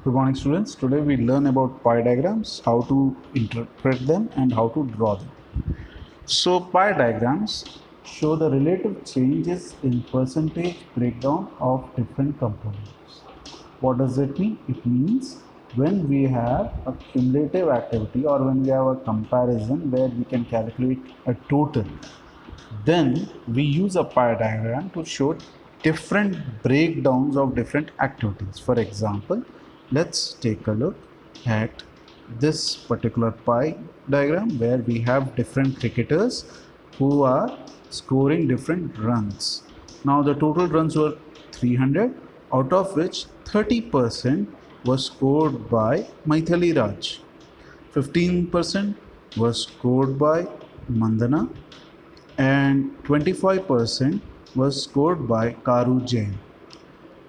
Good morning, students. Today we learn about pie diagrams, how to interpret them and how to draw them. So pie diagrams show the relative changes in percentage breakdown of different components. What does it mean? It means when we have a cumulative activity or when we have a comparison where we can calculate a total, then we use a pie diagram to show different breakdowns of different activities. For example, let's take a look at this particular pie diagram where we have different cricketers who are scoring different runs. Now the total runs were 300, out of which 30% was scored by Maithili Raj, 15% was scored by Mandana, and 25% was scored by Karu Jain.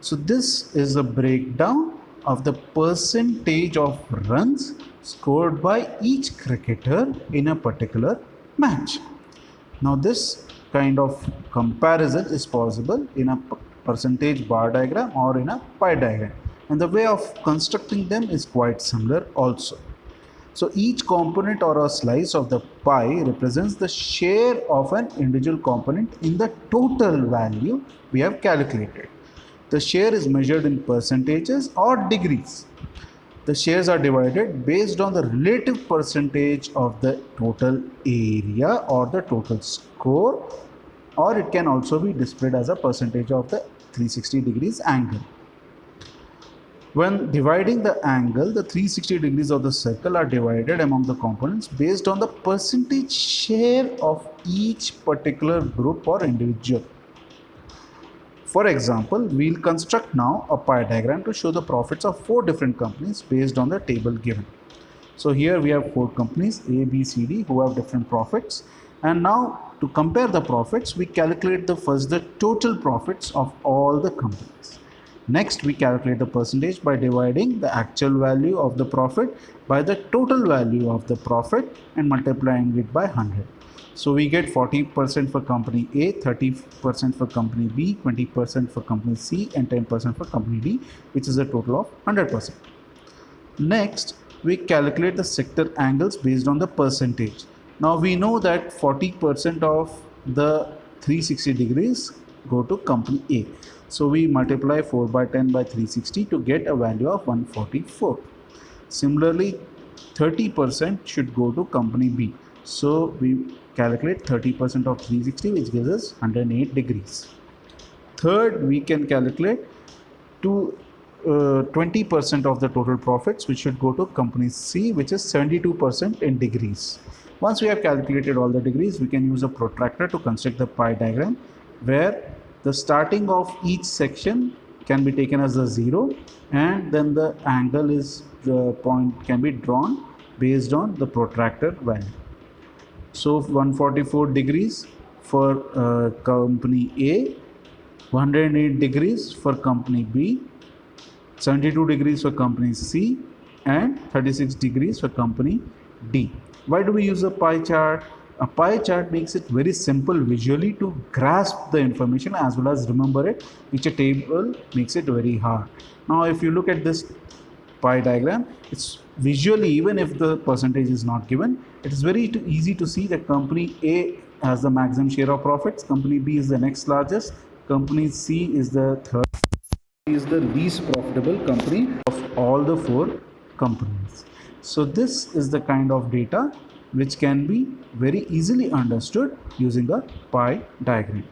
So this is a breakdown of the percentage of runs scored by each cricketer in a particular match. Now this kind of comparison is possible in a percentage bar diagram or in a pie diagram, and the way of constructing them is quite similar also. So each component or a slice of the pie represents the share of an individual component in the total value we have calculated. The share is measured in percentages or degrees. The shares are divided based on the relative percentage of the total area or the total score, or it can also be displayed as a percentage of the 360 degrees angle. When dividing the angle, the 360 degrees of the circle are divided among the components based on the percentage share of each particular group or individual. For example, we'll construct now a pie diagram to show the profits of 4 different companies based on the table given. So here we have 4 companies A, B, C, D who have different profits, and now to compare the profits, we calculate the total profits of all the companies. Next, we calculate the percentage by dividing the actual value of the profit by the total value of the profit and multiplying it by 100. So we get 40% for company A, 30% for company B, 20% for company C, and 10% for company D, which is a total of 100%. Next, we calculate the sector angles based on the percentage. Now we know that 40% of the 360 degrees go to company A. So we multiply 4 by 10 by 360 to get a value of 144. Similarly, 30% should go to company B. So we calculate 30% of 360, which gives us 108 degrees. Third, we can calculate 20% of the total profits, which should go to company C, which is 72% in degrees. Once we have calculated all the degrees, we can use a protractor to construct the pie diagram, where the starting of each section can be taken as a 0, and then the angle is the point can be drawn based on the protractor value. So 144 degrees for company A, 108 degrees for company B, 72 degrees for company C, and 36 degrees for company D. Why do we use a pie chart? A pie chart makes it very simple visually to grasp the information as well as remember it, which a table makes it very hard. Now if you look at this pie diagram, it's visually, even if the percentage is not given, it is very easy to see that company A has the maximum share of profits, company B is the next largest, company C is the third, is the least profitable company of all the 4 companies. So this is the kind of data which can be very easily understood using a pie diagram.